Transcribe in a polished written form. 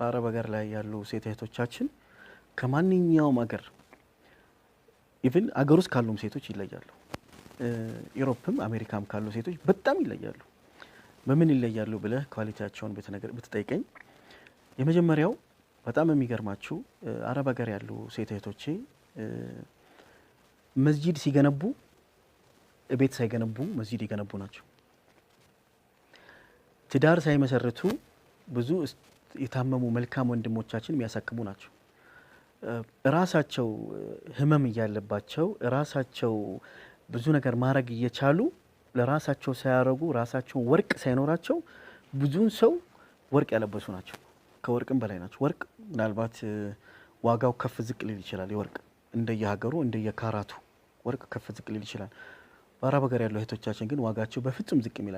በአረብ ሀገር ላይ ያሉ ሴት እህቶቻችን ከማንኛውም ሀገር ኢቭን አገር ውስጥ ካሉም ሴቶች ይለያሉ። ዩሮፕም አሜሪካም ካሉ ሴቶች በጣም ይለያሉ። በምን ይለያሉ ብለህ ኳሊቲያቸውን ብትጠይቀኝ የመጀመሪያው በጣም የሚገርማችሁ አረብ ሀገር ያሉ ሴት እህቶቼ መስጂድ ሲገነቡ ቤት ሳይገነቡ መስጂድ ይገነቡ ናቸው። ትዳር ሳይመሰርቱ ብዙ የታመሙ መልካም ወንድሞቻችን የሚያሳክሙ ናቸው። ራሳቸው ህመም እያለባቸው ራሳቸው ብዙ ነገር ማድረግ እየቻሉ ለራሳቸው ሳያረጉ ራሳቸው ወርቅ ሳይኖራቸው ብዙን ሰው ወርቅ ያለበሱ ናቸው። ከወርቅም በላይ ናቸው። ወርቅ ምናልባት ዋጋው ከፍ ዝቅ ሊል ይችላል። የወርቅ እንደየሀገሩ እንደየካራቱ ወርቅ ከፍ ዝቅ ሊል ይችላል። በአረብ ሀገር ያሉ እህቶቻችን ግን ዋጋቸው በፍጹም ዝቅ የሚል